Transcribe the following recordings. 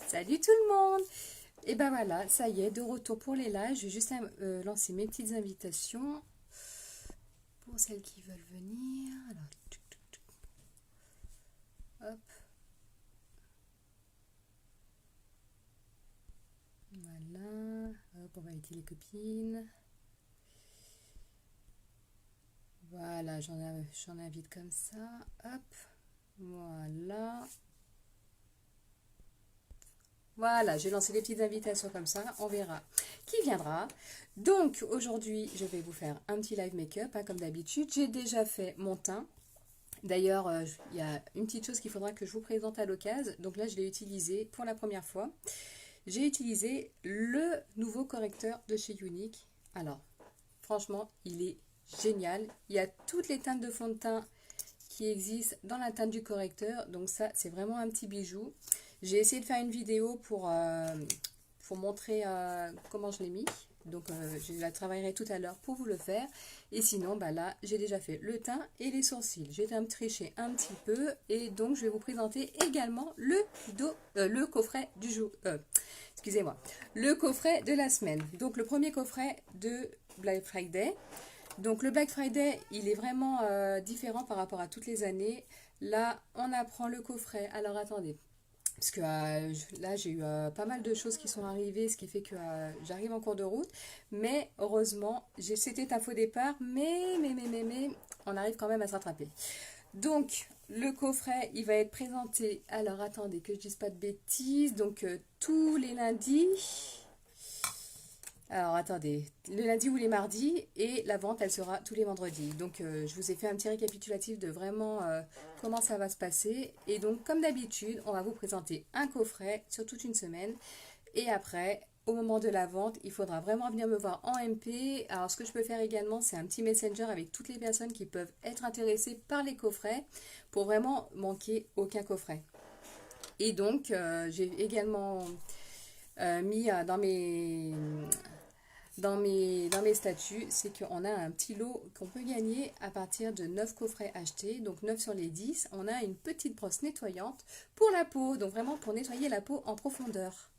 Salut tout le monde! Et ben voilà, ça y est, de retour pour les lives. Je vais juste lancer mes petites invitations pour celles qui veulent venir. Alors, hop, voilà. Hop, on va inviter les copines. Voilà, j'en invite comme ça. Hop, voilà. Voilà, j'ai lancé des petites invitations comme ça, on verra qui viendra. Donc aujourd'hui, je vais vous faire un petit live make-up, hein, comme d'habitude. J'ai déjà fait mon teint. D'ailleurs, il y a une petite chose qu'il faudra que je vous présente à l'occasion. Donc là, je l'ai utilisé pour la première fois. J'ai utilisé le nouveau correcteur de chez Unique. Alors, franchement, il est génial. Il y a toutes les teintes de fond de teint qui existent dans la teinte du correcteur. Donc ça, c'est vraiment un petit bijou. J'ai essayé de faire une vidéo pour montrer comment je l'ai mis. Donc je la travaillerai tout à l'heure pour vous le faire. Et sinon, bah là, j'ai déjà fait le teint et les sourcils. J'ai triché un petit peu. Et donc, je vais vous présenter également le coffret du jour. Excusez-moi. Le coffret de la semaine. Donc, le premier coffret de Black Friday. Donc, le Black Friday, il est vraiment différent par rapport à toutes les années. Là, on apprend le coffret. Alors, attendez. Parce que là, j'ai eu pas mal de choses qui sont arrivées, ce qui fait que j'arrive en cours de route. Mais heureusement, c'était un faux départ, mais, on arrive quand même à se rattraper. Donc, le coffret, il va être présenté. Alors, attendez, que je dise pas de bêtises. Donc, tous les lundis. Alors, attendez, le lundi ou les mardis. Et la vente, elle sera tous les vendredis. Donc, je vous ai fait un petit récapitulatif de vraiment comment ça va se passer. Et donc, comme d'habitude, on va vous présenter un coffret sur toute une semaine. Et après, au moment de la vente, il faudra vraiment venir me voir en MP. Alors, ce que je peux faire également, c'est un petit messenger avec toutes les personnes qui peuvent être intéressées par les coffrets pour vraiment manquer aucun coffret. Et donc, j'ai également mis dans mes statuts, c'est qu'on a un petit lot qu'on peut gagner à partir de 9 coffrets achetés. Donc 9 sur les 10, on a une petite brosse nettoyante pour la peau. Donc vraiment pour nettoyer la peau en profondeur.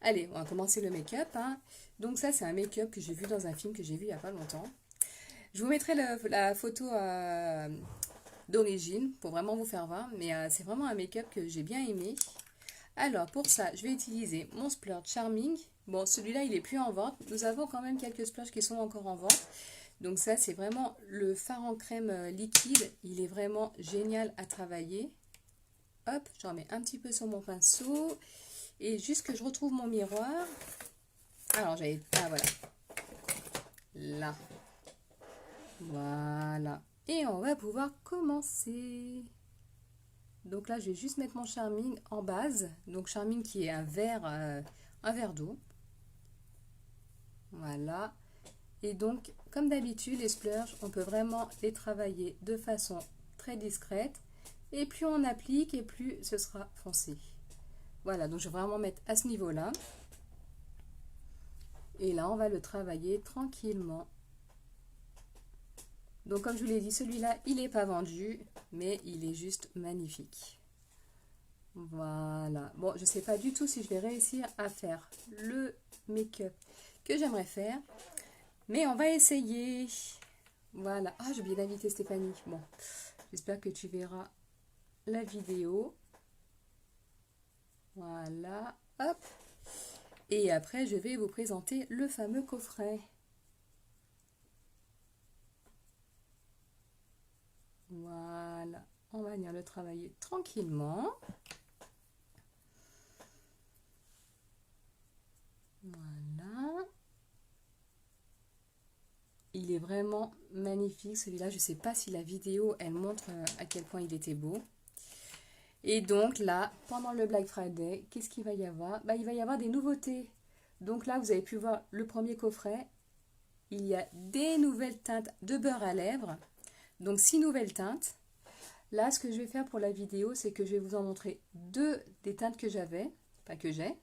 Allez, on va commencer le make-up, hein. Donc ça, c'est un make-up que j'ai vu dans un film que j'ai vu il n'y a pas longtemps. Je vous mettrai la photo d'origine pour vraiment vous faire voir. Mais c'est vraiment un make-up que j'ai bien aimé. Alors, pour ça, je vais utiliser mon splurge Charming. Bon, celui-là, il est plus en vente. Nous avons quand même quelques splurges qui sont encore en vente. Donc ça, c'est vraiment le fard en crème liquide. Il est vraiment génial à travailler. Hop, j'en mets un petit peu sur mon pinceau. Et juste que je retrouve mon miroir. Alors, ah, voilà. Là. Voilà. Et on va pouvoir commencer. Donc là, je vais juste mettre mon Charming en base. Donc Charming qui est un verre d'eau. Voilà. Et donc, comme d'habitude, les splurges, on peut vraiment les travailler de façon très discrète. Et plus on applique, et plus ce sera foncé. Voilà, donc je vais vraiment mettre à ce niveau-là. Et là, on va le travailler tranquillement. Donc, comme je vous l'ai dit, celui-là, il n'est pas vendu, mais il est juste magnifique. Voilà. Bon, je ne sais pas du tout si je vais réussir à faire le make-up que j'aimerais faire. Mais on va essayer. Voilà. Ah, j'ai oublié d'inviter Stéphanie. Bon, j'espère que tu verras la vidéo. Voilà. Hop. Et après, je vais vous présenter le fameux coffret. Voilà. On va venir le travailler tranquillement. Voilà. Il est vraiment magnifique celui-là. Je ne sais pas si la vidéo, elle montre à quel point il était beau. Et donc là, pendant le Black Friday, qu'est-ce qu'il va y avoir? Il va y avoir des nouveautés. Donc là, vous avez pu voir le premier coffret. Il y a des nouvelles teintes de beurre à lèvres. Donc 6 nouvelles teintes. Là, ce que je vais faire pour la vidéo, c'est que je vais vous en montrer deux des teintes que j'avais, enfin que j'ai,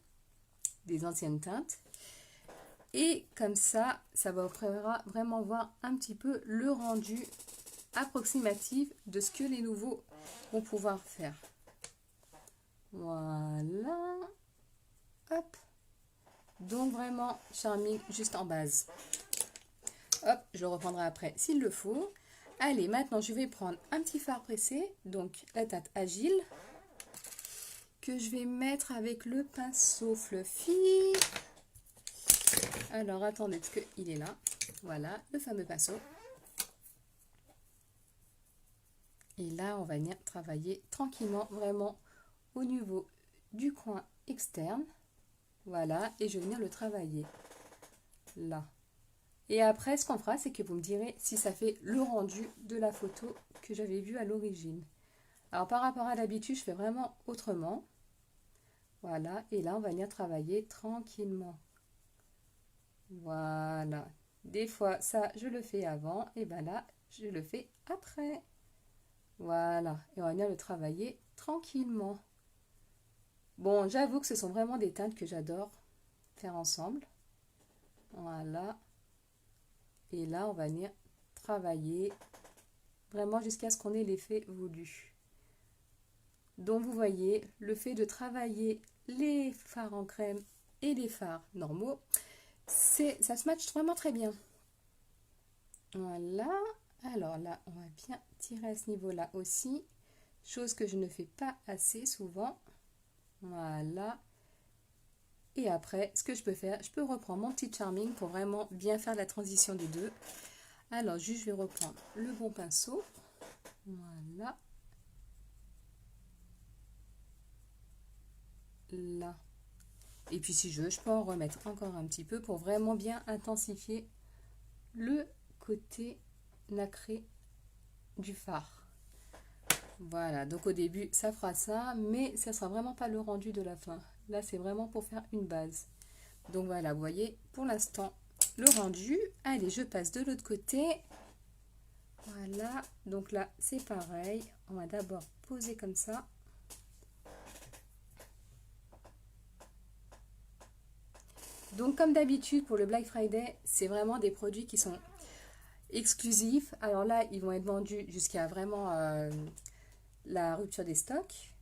des anciennes teintes. Et comme ça vous fera vraiment voir un petit peu le rendu approximatif de ce que les nouveaux vont pouvoir faire. Voilà. Hop. Donc vraiment charming juste en base. Hop, je le reprendrai après s'il le faut. Allez, maintenant je vais prendre un petit fard pressé, donc la teinte Agile, que je vais mettre avec le pinceau Fluffy. Alors attendez, parce qu'il est là. Voilà, le fameux pinceau. Et là, on va venir travailler tranquillement, vraiment au niveau du coin externe. Voilà, et je vais venir le travailler là. Et après, ce qu'on fera, c'est que vous me direz si ça fait le rendu de la photo que j'avais vue à l'origine. Alors, par rapport à l'habitude, je fais vraiment autrement. Voilà, et là, on va venir travailler tranquillement. Voilà. Des fois, ça, je le fais avant, et ben là, je le fais après. Voilà, et on va venir le travailler tranquillement. Bon, j'avoue que ce sont vraiment des teintes que j'adore faire ensemble. Voilà. Et là, on va venir travailler vraiment jusqu'à ce qu'on ait l'effet voulu. Donc, vous voyez, le fait de travailler les fards en crème et les fards normaux, ça se matche vraiment très bien. Voilà. Alors là, on va bien tirer à ce niveau-là aussi. Chose que je ne fais pas assez souvent. Voilà. Et après, ce que je peux faire, je peux reprendre mon petit Charming pour vraiment bien faire la transition des deux. Alors, juste, je vais reprendre le bon pinceau. Voilà. Là. Et puis, si je veux, je peux en remettre encore un petit peu pour vraiment bien intensifier le côté nacré du fard. Voilà, donc au début, ça fera ça, mais ça sera vraiment pas le rendu de la fin. Là, c'est vraiment pour faire une base. Donc voilà, vous voyez, pour l'instant, le rendu. Allez, je passe de l'autre côté. Voilà, donc là, c'est pareil. On va d'abord poser comme ça. Donc, comme d'habitude, pour le Black Friday, c'est vraiment des produits qui sont exclusifs. Alors là, ils vont être vendus jusqu'à vraiment la rupture des stocks.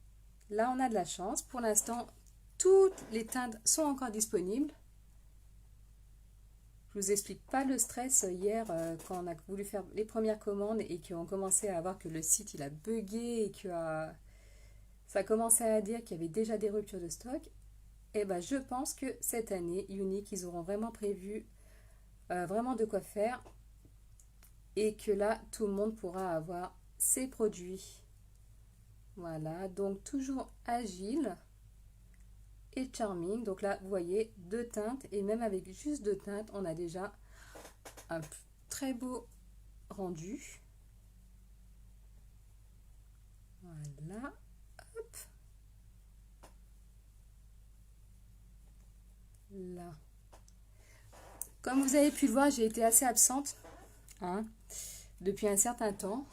Là, on a de la chance. Pour l'instant, toutes les teintes sont encore disponibles. Je vous explique pas le stress hier quand on a voulu faire les premières commandes et qu'on commençait à voir que le site il a bugué et que ça commençait à dire qu'il y avait déjà des ruptures de stock. Et ben je pense que cette année, Younique, ils auront vraiment prévu vraiment de quoi faire et que là, tout le monde pourra avoir ses produits. Voilà, donc toujours Agile et Charming. Donc là, vous voyez, deux teintes et même avec juste deux teintes, on a déjà un très beau rendu. Voilà, hop. Là. Comme vous avez pu le voir, j'ai été assez absente depuis un certain temps.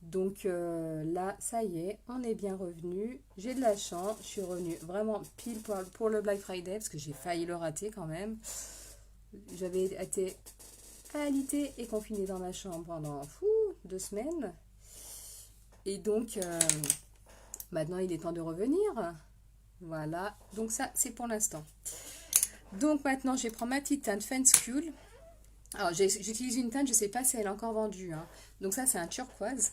Donc là, ça y est, on est bien revenu. J'ai de la chance, je suis revenue vraiment pile pour le Black Friday parce que j'ai failli le rater quand même. J'avais été alitée et confinée dans ma chambre pendant 2 semaines. Et donc, maintenant, il est temps de revenir. Voilà, donc ça, c'est pour l'instant. Donc maintenant, je vais prendre ma petite teinte Fence Cool. Alors, j'utilise une teinte, je ne sais pas si elle est encore vendue. Donc ça, c'est un turquoise.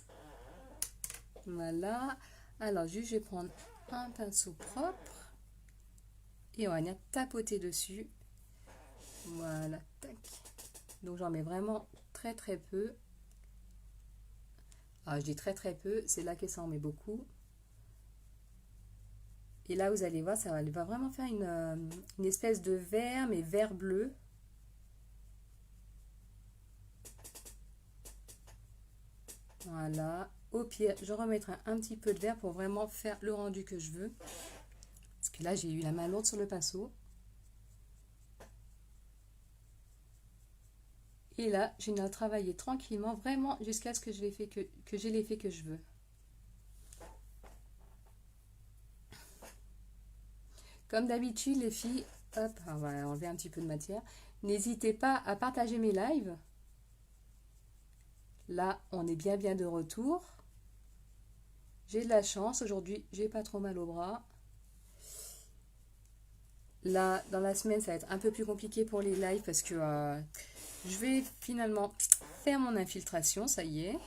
Voilà. Alors, juste, je vais prendre un pinceau propre. Et on va venir tapoter dessus. Voilà, tac. Donc, j'en mets vraiment très très peu. Alors, je dis très très peu, c'est là que ça en met beaucoup. Et là, vous allez voir, ça va vraiment faire une espèce de vert, mais vert bleu. Voilà. Au pire, je remettrai un petit peu de vert pour vraiment faire le rendu que je veux. Parce que là, j'ai eu la main lourde sur le pinceau. Et là, je viens travailler tranquillement, vraiment jusqu'à ce que j'ai l'effet que je veux. Comme d'habitude, les filles, hop, on va enlever un petit peu de matière. N'hésitez pas à partager mes lives. Là, on est bien de retour. J'ai de la chance. Aujourd'hui, j'ai pas trop mal au bras. Là, dans la semaine, ça va être un peu plus compliqué pour les lives parce que je vais finalement faire mon infiltration, ça y est.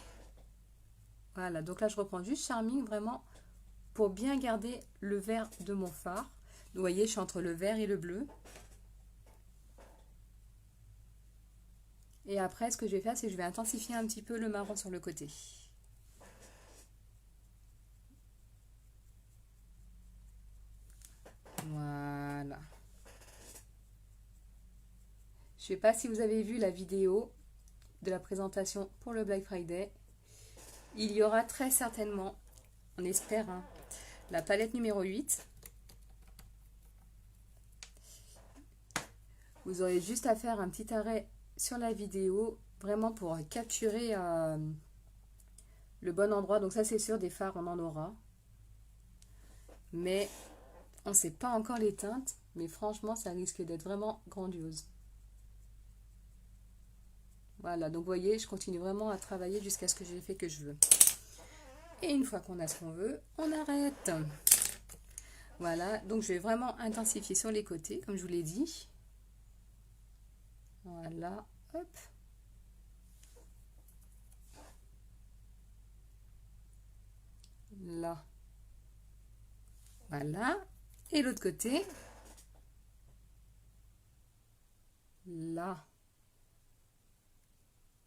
Voilà, donc là, je reprends juste Charming vraiment pour bien garder le vert de mon fard. Vous voyez, je suis entre le vert et le bleu. Et après, ce que je vais faire, c'est que je vais intensifier un petit peu le marron sur le côté. Voilà. Je ne sais pas si vous avez vu la vidéo de la présentation pour le Black Friday. Il y aura très certainement, on espère, hein, la palette numéro 8. Vous aurez juste à faire un petit arrêt sur la vidéo, vraiment pour capturer le bon endroit. Donc ça, c'est sûr, des fards, on en aura. Mais on ne sait pas encore les teintes. Mais franchement, ça risque d'être vraiment grandiose. Voilà, donc vous voyez, je continue vraiment à travailler jusqu'à ce que j'ai fait que je veux. Et une fois qu'on a ce qu'on veut, on arrête. Voilà, donc je vais vraiment intensifier sur les côtés, comme je vous l'ai dit. Voilà, hop. Là. Voilà. Et l'autre côté. Là.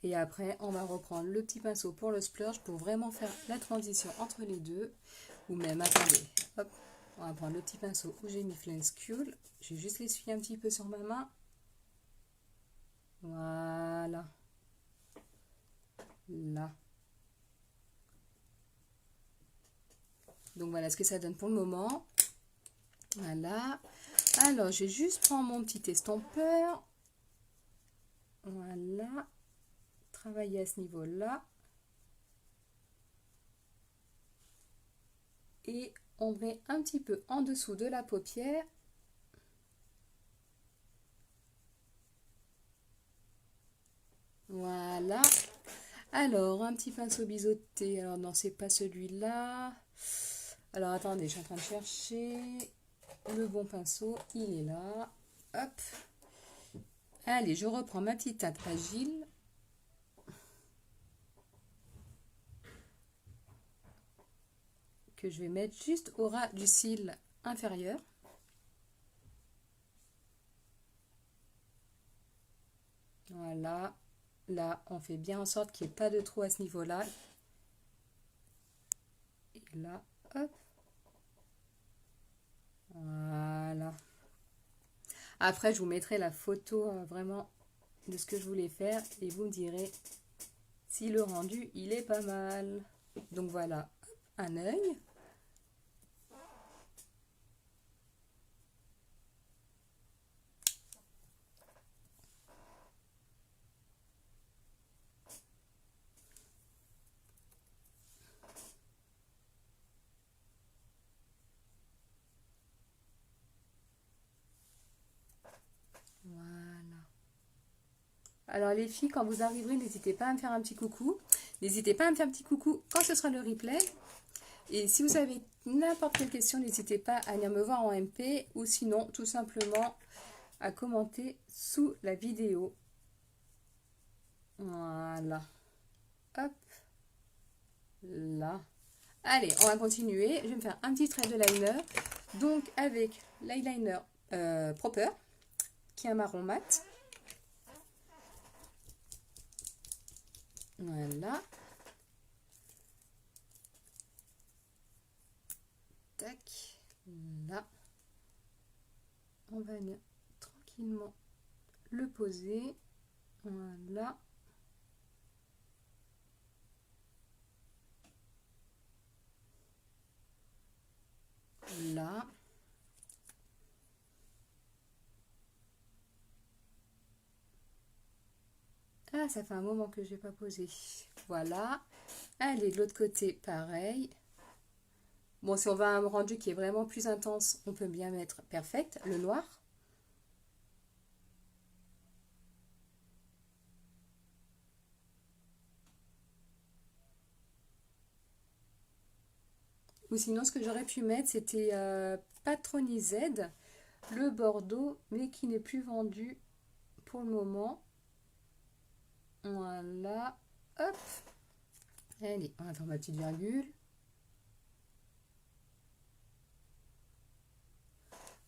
Et après, on va reprendre le petit pinceau pour le splurge pour vraiment faire la transition entre les deux. Ou même, attendez, hop, on va prendre le petit pinceau où j'ai mis Flenskull. Je vais juste l'essuyer un petit peu sur ma main. Voilà. Là. Donc voilà ce que ça donne pour le moment. Voilà. Alors, je vais juste prendre mon petit estompeur. Voilà. Travailler à ce niveau-là. Et on met un petit peu en dessous de la paupière. Voilà. Alors, un petit pinceau biseauté. Alors, non, c'est pas celui-là. Alors, attendez, je suis en train de chercher le bon pinceau. Il est là. Hop. Allez, je reprends ma petite teinte agile. Que je vais mettre juste au ras du cil inférieur. Voilà. Là, on fait bien en sorte qu'il n'y ait pas de trou à ce niveau-là. Et là, hop. Voilà. Après, je vous mettrai la photo vraiment de ce que je voulais faire et vous me direz si le rendu, il est pas mal. Donc voilà, un œil. Voilà. Alors les filles, quand vous arriverez, n'hésitez pas à me faire un petit coucou. N'hésitez pas à me faire un petit coucou quand ce sera le replay. Et si vous avez n'importe quelle question, n'hésitez pas à venir me voir en MP ou sinon, tout simplement, à commenter sous la vidéo. Voilà. Hop. Là. Allez, on va continuer. Je vais me faire un petit trait de liner. Donc, avec l'eyeliner Proper, qui est un marron mat. Voilà. Tac. Là. On va venir tranquillement le poser. Voilà. Là. Ah, ça fait un moment que je n'ai pas posé. Voilà. Allez, de l'autre côté, pareil. Bon, si on va à un rendu qui est vraiment plus intense, on peut bien mettre Perfect, le noir. Ou sinon, ce que j'aurais pu mettre, c'était Patroni Z, le Bordeaux, mais qui n'est plus vendu pour le moment. Voilà, hop. Allez, on va faire ma petite virgule.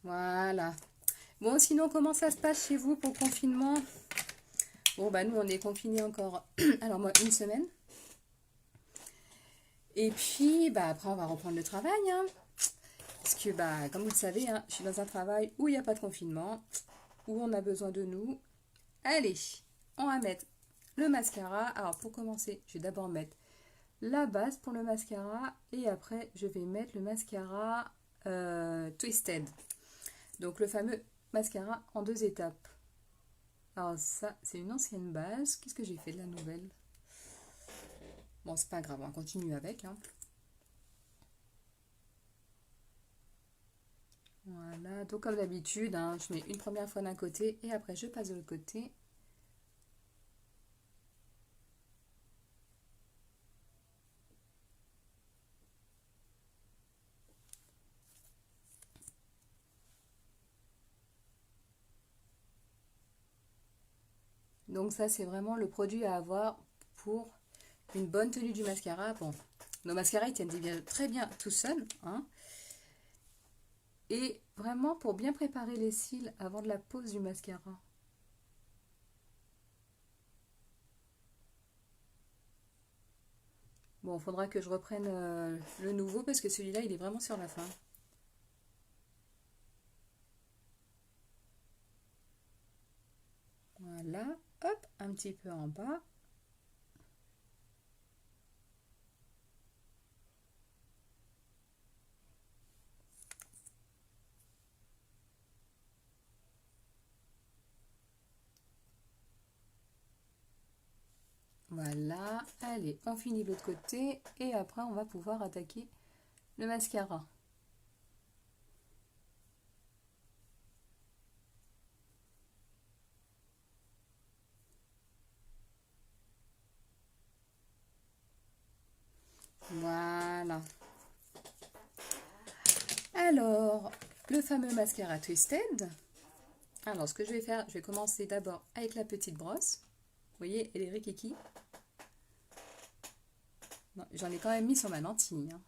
Voilà. Bon, sinon, comment ça se passe chez vous pour le confinement? Bon, bah nous, on est confinés encore, alors moi, une semaine. Et puis, bah après, on va reprendre le travail, hein. Parce que, bah, comme vous le savez, hein, je suis dans un travail où il n'y a pas de confinement, où on a besoin de nous. Allez, on va mettre le mascara. Alors, pour commencer, je vais d'abord mettre la base pour le mascara. Et après, je vais mettre le mascara Twisted. Donc, le fameux mascara en 2 étapes. Alors, ça, c'est une ancienne base. Qu'est-ce que j'ai fait de la nouvelle? Bon, c'est pas grave, on continue avec, hein. Voilà, donc comme d'habitude, hein, je mets une première fois d'un côté et après je passe de l'autre côté. Donc ça, c'est vraiment le produit à avoir pour une bonne tenue du mascara. Bon, nos mascaras, ils tiennent très bien tout seuls, hein. Et vraiment pour bien préparer les cils avant de la pose du mascara. Bon, il faudra que je reprenne le nouveau parce que celui-là, il est vraiment sur la fin. Voilà, hop, un petit peu en bas. Voilà, allez, on finit de l'autre côté et après on va pouvoir attaquer le mascara. Voilà. Alors, le fameux mascara Twisted. Alors, ce que je vais faire, je vais commencer d'abord avec la petite brosse. Vous voyez, elle est rikiki. J'en ai quand même mis sur ma lentille, hein.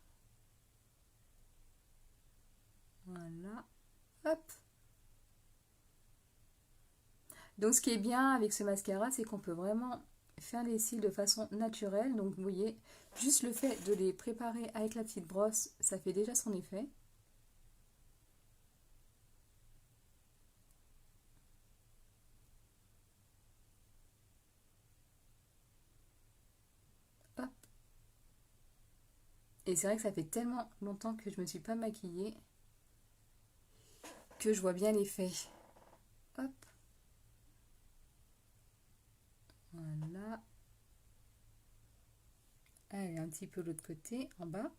Voilà. Hop. Donc, ce qui est bien avec ce mascara, c'est qu'on peut vraiment faire les cils de façon naturelle. Donc, vous voyez, juste le fait de les préparer avec la petite brosse, ça fait déjà son effet. Hop. Et c'est vrai que ça fait tellement longtemps que je me suis pas maquillée que je vois bien l'effet. Hop. Voilà. Allez, un petit peu l'autre côté, en bas.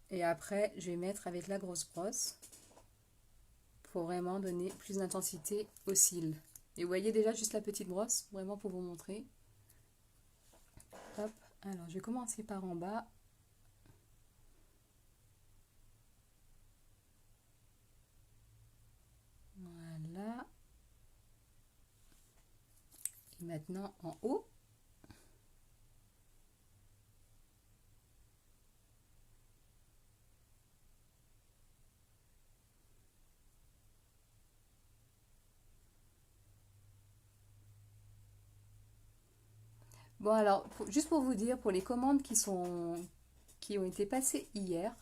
Et après, je vais mettre avec la grosse brosse pour vraiment donner plus d'intensité aux cils. Et vous voyez déjà juste la petite brosse, vraiment pour vous montrer. Hop, alors je vais commencer par en bas. Voilà. Et maintenant en haut. Bon alors, juste pour vous dire, pour les commandes qui ont été passées hier,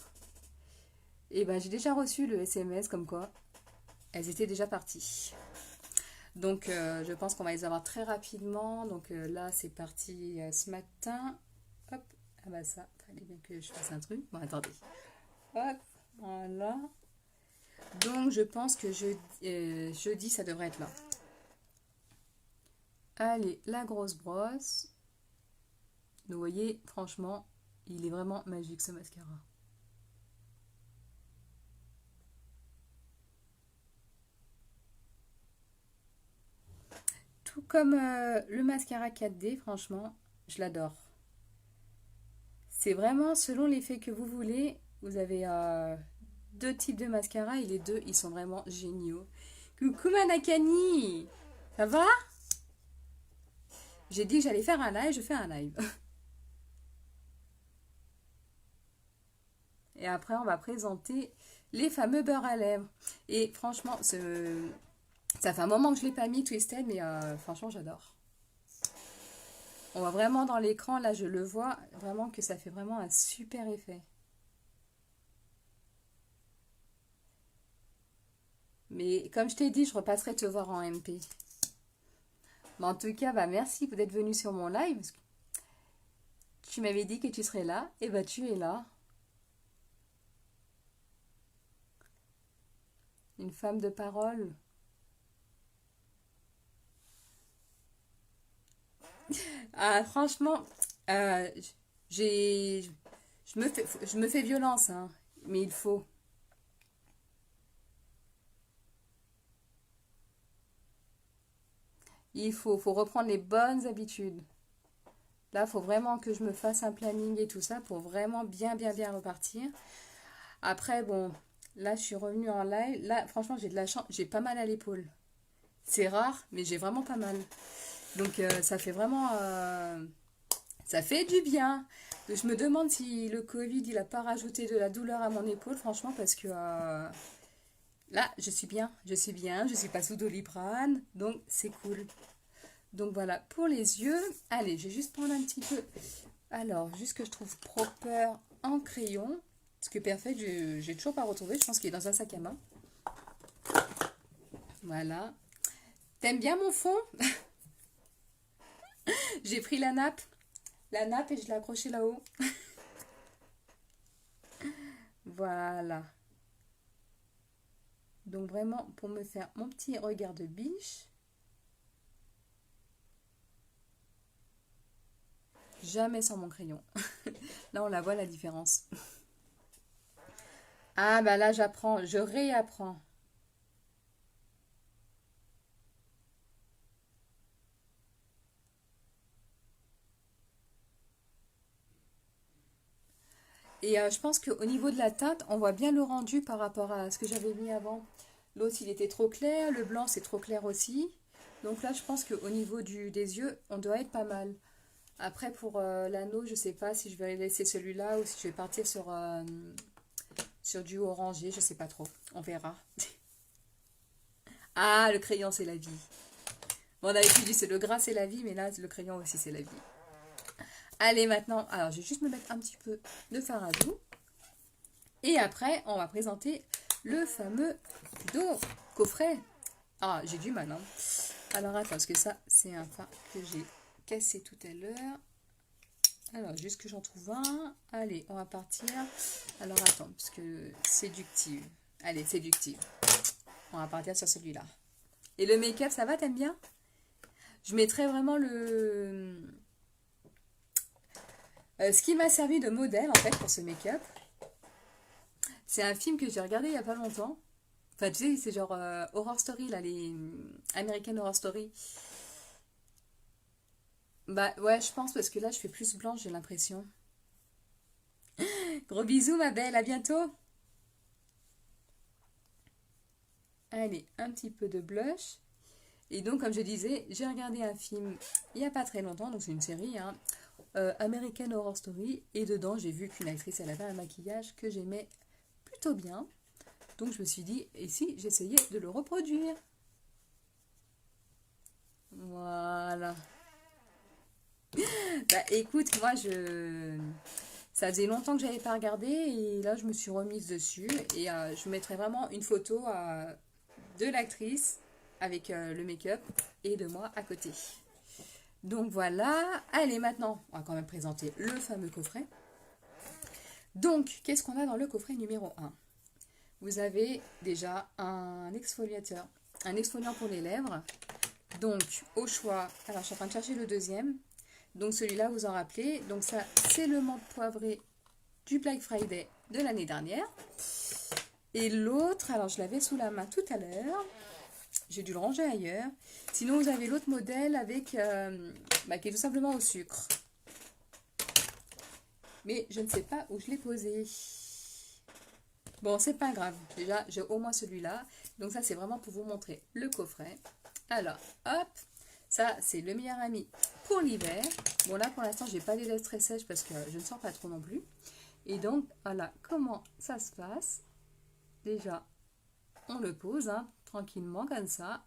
et ben j'ai déjà reçu le SMS comme quoi elles étaient déjà parties. Donc je pense qu'on va les avoir très rapidement. Donc là c'est parti ce matin. Hop, ah bah ça, fallait bien que je fasse un truc. Bon attendez. Hop, voilà. Donc je pense que jeudi ça devrait être là. Allez, la grosse brosse. Vous voyez, franchement, il est vraiment magique ce mascara. Tout comme le mascara 4D, franchement, je l'adore. C'est vraiment selon l'effet que vous voulez. Vous avez deux types de mascara et les deux, ils sont vraiment géniaux. Coucou Manakani! Ça va? J'ai dit que j'allais faire un live, je fais un live. Et après, on va présenter les fameux beurres à lèvres. Et franchement, ça fait un moment que je ne l'ai pas mis Twisted, mais franchement, j'adore. On voit vraiment dans l'écran, là, je le vois, vraiment que ça fait vraiment un super effet. Mais comme je t'ai dit, je repasserai te voir en MP. Mais en tout cas, bah, merci d'être venu sur mon live. Parce que tu m'avais dit que tu serais là, et bah tu es là. Une femme de parole. Ah, franchement, euh, j'ai, je me fais violence, hein, mais il faut. Faut reprendre les bonnes habitudes. Là, il faut vraiment que je me fasse un planning et tout ça pour vraiment bien repartir. Après, bon, là, je suis revenue en live. Là, franchement, j'ai de la chance. J'ai pas mal à l'épaule. C'est rare, mais j'ai vraiment pas mal. Donc, ça fait vraiment... ça fait du bien. Je me demande si le Covid, il a pas rajouté de la douleur à mon épaule, franchement, parce que là, je suis bien. Je suis bien. Je suis pas sous Doliprane. Donc, c'est cool. Donc voilà, pour les yeux, allez, je vais juste prendre un petit peu. Alors, juste que je trouve proper en crayon. Parce que Perfect, j'ai toujours pas retrouvé. Je pense qu'il est dans un sac à main. Voilà. T'aimes bien mon fond? J'ai pris la nappe. La nappe et je l'ai accrochée là-haut. Voilà. Donc vraiment, pour me faire mon petit regard de biche. Jamais sans mon crayon. Là, on la voit la différence. Ah, bah là, j'apprends. Je réapprends. Et je pense qu'au niveau de la teinte, on voit bien le rendu par rapport à ce que j'avais mis avant. L'autre, il était trop clair. Le blanc, c'est trop clair aussi. Donc là, je pense qu'au niveau des yeux, on doit être pas mal. Après, pour l'anneau, je sais pas si je vais laisser celui-là ou si je vais partir sur du orangé. Je sais pas trop. On verra. Ah, le crayon, c'est la vie. Bon, on avait dit c'est le gras, c'est la vie. Mais là, le crayon aussi, c'est la vie. Allez, maintenant, alors je vais juste me mettre un petit peu de fard à doux. Et après, on va présenter le fameux coffret. Ah, j'ai du mal, hein. Alors, attends, parce que ça, c'est un fard que j'ai cassé tout à l'heure. Alors, juste que j'en trouve un. Allez, on va partir. Alors, attends, parce que séductive. Allez, séductive. On va partir sur celui-là. Et le make-up, ça va, t'aimes bien? Je mettrai vraiment ce qui m'a servi de modèle, en fait, pour ce make-up. C'est un film que j'ai regardé il n'y a pas longtemps. Enfin, tu sais, c'est genre Horror Story, là, les American Horror Story. Bah ouais, je pense, parce que là, je fais plus blanche, j'ai l'impression. Gros bisous, ma belle, à bientôt. Allez, un petit peu de blush. Et donc, comme je disais, j'ai regardé un film il n'y a pas très longtemps, donc c'est une série, hein, American Horror Story. Et dedans, j'ai vu qu'une actrice, elle avait un maquillage que j'aimais plutôt bien. Donc, je me suis dit, et si j'essayais de le reproduire? Voilà. Bah écoute, ça faisait longtemps que j'avais pas regardé et là je me suis remise dessus et je mettrai vraiment une photo de l'actrice avec le make-up et de moi à côté. Donc voilà, allez maintenant, on va quand même présenter le fameux coffret. Donc, qu'est-ce qu'on a dans le coffret numéro 1? Vous avez déjà un exfoliateur, un exfoliant pour les lèvres. Donc, au choix, alors je suis en train de chercher le deuxième. Donc celui-là, vous en rappelez. Donc ça, c'est le menthe poivré du Black Friday de l'année dernière. Et l'autre, alors je l'avais sous la main tout à l'heure. J'ai dû le ranger ailleurs. Sinon, vous avez l'autre modèle avec qui est tout simplement au sucre. Mais je ne sais pas où je l'ai posé. Bon, c'est pas grave. Déjà, j'ai au moins celui-là. Donc ça, c'est vraiment pour vous montrer le coffret. Alors, hop. Ça, c'est le meilleur ami pour l'hiver. Bon, là, pour l'instant, j'ai pas les lettres très sèches parce que je ne sors pas trop non plus. Et donc, voilà comment ça se passe. Déjà, on le pose, hein, tranquillement, comme ça.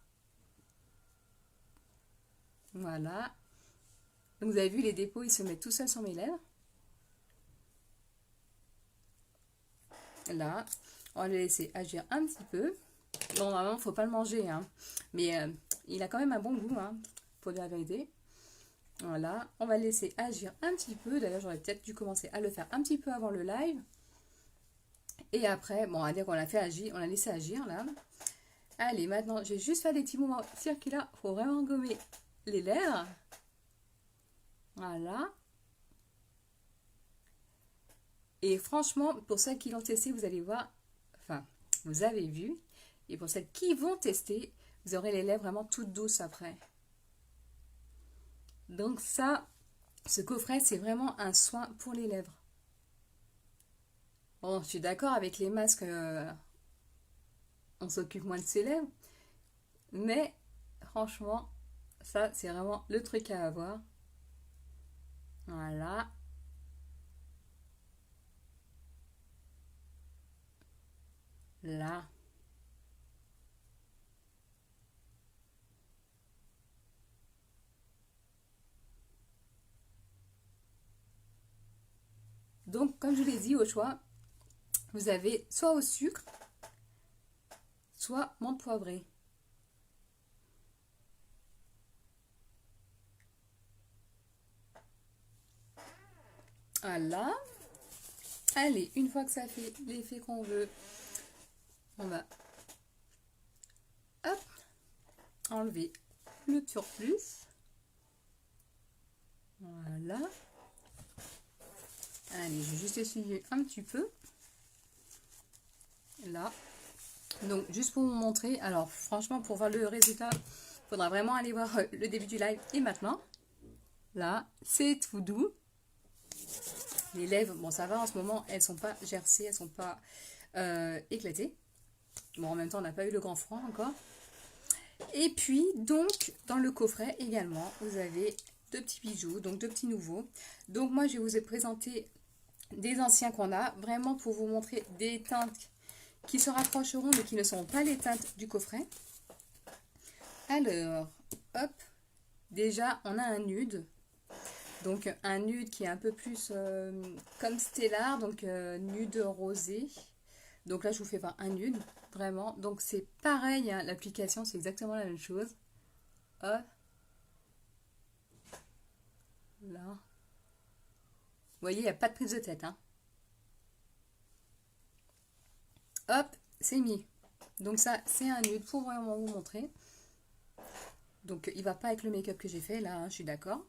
Voilà. Donc, vous avez vu, les dépôts, ils se mettent tout seuls sur mes lèvres. Là, on va le laisser agir un petit peu. Bon, normalement, il ne faut pas le manger, hein. Mais il a quand même un bon goût, hein, pour dire la vérité. Voilà, on va le laisser agir un petit peu. D'ailleurs, j'aurais peut-être dû commencer à le faire un petit peu avant le live. Et après, bon, on va dire qu'on l'a fait agir, on l'a laissé agir, là. Allez, maintenant, j'ai juste fait des petits mouvements circulaires. Il faut vraiment gommer les lèvres. Voilà. Et franchement, pour celles qui l'ont testé, vous allez voir, enfin, vous avez vu. Et pour celles qui vont tester, vous aurez les lèvres vraiment toutes douces après. Donc ça, ce coffret, c'est vraiment un soin pour les lèvres. Bon, je suis d'accord avec les masques, on s'occupe moins de ses lèvres. Mais franchement, ça, c'est vraiment le truc à avoir. Voilà. Là. Donc, comme je l'ai dit, au choix, vous avez soit au sucre, soit menthe poivrée. Voilà. Allez, une fois que ça fait l'effet qu'on veut, on va hop, enlever le surplus. Voilà. Allez, je vais juste essuyer un petit peu. Là. Donc, juste pour vous montrer, alors franchement, pour voir le résultat, il faudra vraiment aller voir le début du live et maintenant. Là, c'est tout doux. Les lèvres, bon ça va en ce moment, elles sont pas gercées, elles sont pas éclatées. Bon, en même temps, on n'a pas eu le grand froid encore. Et puis, donc, dans le coffret également, vous avez deux petits bijoux, donc deux petits nouveaux. Donc, moi, je vous ai présenté des anciens qu'on a, vraiment pour vous montrer des teintes qui se rapprocheront, mais qui ne sont pas les teintes du coffret. Alors, hop, déjà, on a un nude. Donc, un nude qui est un peu plus comme Stellar, donc nude rosé. Donc là, je vous fais voir un nude, vraiment. Donc, c'est pareil, hein, l'application, c'est exactement la même chose. Hop. Là. Vous voyez, il n'y a pas de prise de tête. Hein. Hop, c'est mis. Donc ça, c'est un nude pour vraiment vous montrer. Donc, il va pas avec le make-up que j'ai fait, là, hein, je suis d'accord.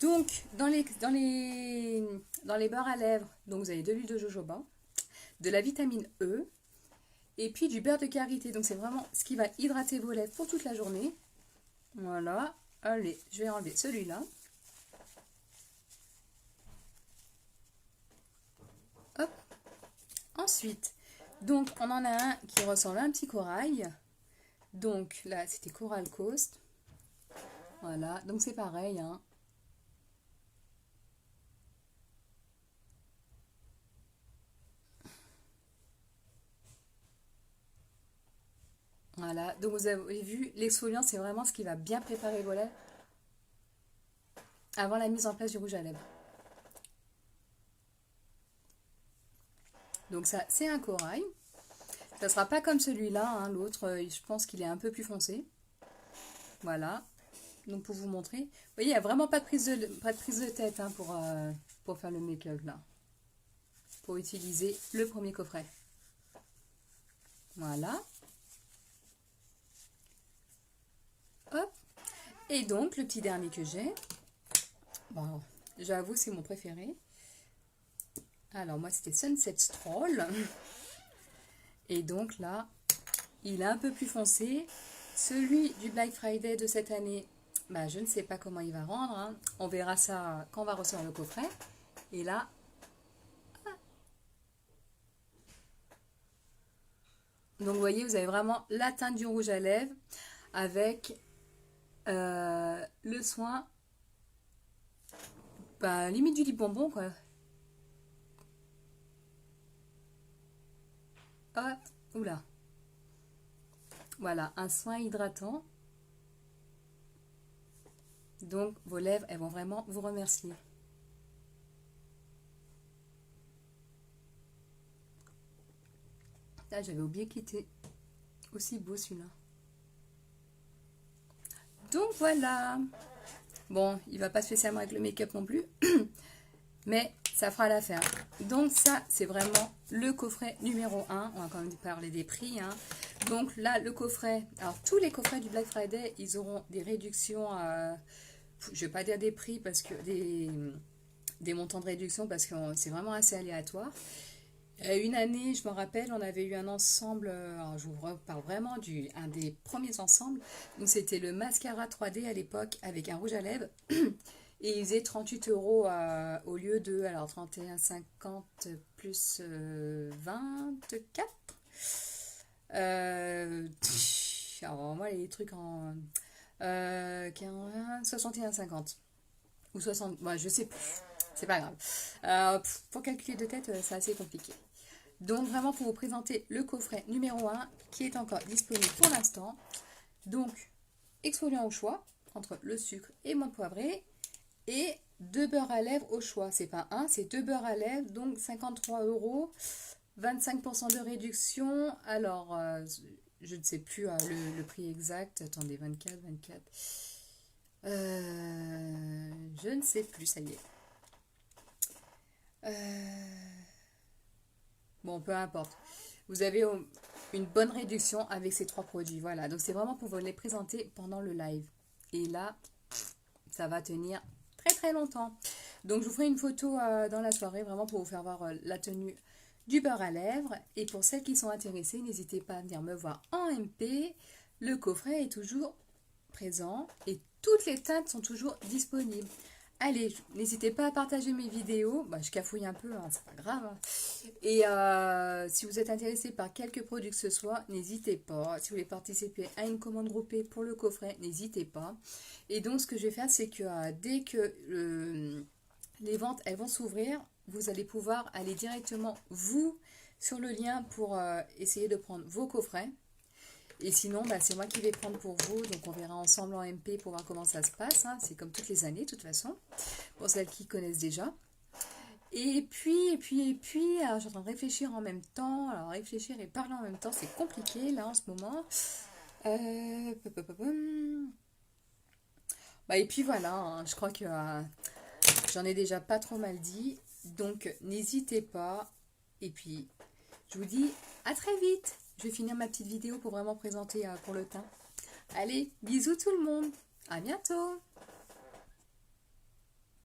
Donc, dans les beurres à lèvres, donc vous avez de l'huile de jojoba, de la vitamine E, et puis du beurre de karité. Donc, c'est vraiment ce qui va hydrater vos lèvres pour toute la journée. Voilà. Allez, je vais enlever celui-là. Hop. Ensuite, donc, on en a un qui ressemble à un petit corail. Donc, là, c'était Coral Coast. Voilà. Donc, c'est pareil, hein. Voilà, donc vous avez vu, l'exfoliant, c'est vraiment ce qui va bien préparer vos lèvres avant la mise en place du rouge à lèvres. Donc ça, c'est un corail. Ça ne sera pas comme celui-là, hein, l'autre, je pense qu'il est un peu plus foncé. Voilà, donc pour vous montrer. Vous voyez, il n'y a vraiment pas de prise de tête hein, pour faire le make-up là. Pour utiliser le premier coffret. Voilà. Hop. Et donc, le petit dernier que j'ai, bon, j'avoue, c'est mon préféré. Alors, moi, c'était Sunset Stroll. Et donc, là, il est un peu plus foncé. Celui du Black Friday de cette année, bah, je ne sais pas comment il va rendre. Hein. On verra ça quand on va recevoir le coffret. Et là, Donc vous voyez, vous avez vraiment la teinte du rouge à lèvres avec le soin, bah, limite du lip bonbon quoi. Hop, oula. Voilà, un soin hydratant. Donc vos lèvres, elles vont vraiment vous remercier. Ah, j'avais oublié qu'il était aussi beau celui-là. Donc voilà. Bon, il va pas spécialement avec le make-up non plus, mais ça fera l'affaire. Donc ça, c'est vraiment le coffret numéro 1. On va quand même parler des prix. Hein. Donc là, le coffret, alors tous les coffrets du Black Friday, ils auront des réductions, je vais pas dire des prix, parce que des montants de réduction, parce que c'est vraiment assez aléatoire. Une année, je me rappelle, on avait eu un ensemble, alors je vous reparle vraiment un des premiers ensembles, donc c'était le mascara 3D à l'époque avec un rouge à lèvres, et il faisait 38 euros au lieu de, alors 31,50 plus 24. Alors moi les trucs en 61,50 ou 60, moi je sais plus, c'est pas grave. Pour calculer de tête, c'est assez compliqué. Donc vraiment pour vous présenter le coffret numéro 1 qui est encore disponible pour l'instant. Donc exfoliant au choix entre le sucre et menthe poivrée et 2 beurres à lèvres au choix. C'est pas un, c'est 2 beurres à lèvres, donc 53 euros, 25% de réduction. Alors je ne sais plus le prix exact. Attendez, 24. Je ne sais plus, ça y est. Bon, peu importe. Vous avez une bonne réduction avec ces 3 produits. Voilà, donc c'est vraiment pour vous les présenter pendant le live. Et là, ça va tenir très longtemps. Donc je vous ferai une photo dans la soirée, vraiment pour vous faire voir la tenue du beurre à lèvres. Et pour celles qui sont intéressées, n'hésitez pas à venir me voir en MP. Le coffret est toujours présent et toutes les teintes sont toujours disponibles. Allez, n'hésitez pas à partager mes vidéos. Bah, je cafouille un peu, hein, c'est pas grave. Hein. Et si vous êtes intéressé par quelques produits que ce soit, n'hésitez pas. Si vous voulez participer à une commande groupée pour le coffret, n'hésitez pas. Et donc, ce que je vais faire, c'est que dès que les ventes elles vont s'ouvrir, vous allez pouvoir aller directement, vous, sur le lien pour essayer de prendre vos coffrets. Et sinon, bah, c'est moi qui vais prendre pour vous. Donc, on verra ensemble en MP pour voir comment ça se passe. Hein. C'est comme toutes les années, de toute façon, pour celles qui connaissent déjà. Et puis, alors, je suis en train de réfléchir en même temps. Alors, réfléchir et parler en même temps, c'est compliqué, là, en ce moment. Bah, et puis, voilà, hein, je crois que j'en ai déjà pas trop mal dit. Donc, n'hésitez pas. Et puis, je vous dis à très vite. Je vais finir ma petite vidéo pour vraiment présenter pour le teint. Allez, bisous tout le monde. À bientôt.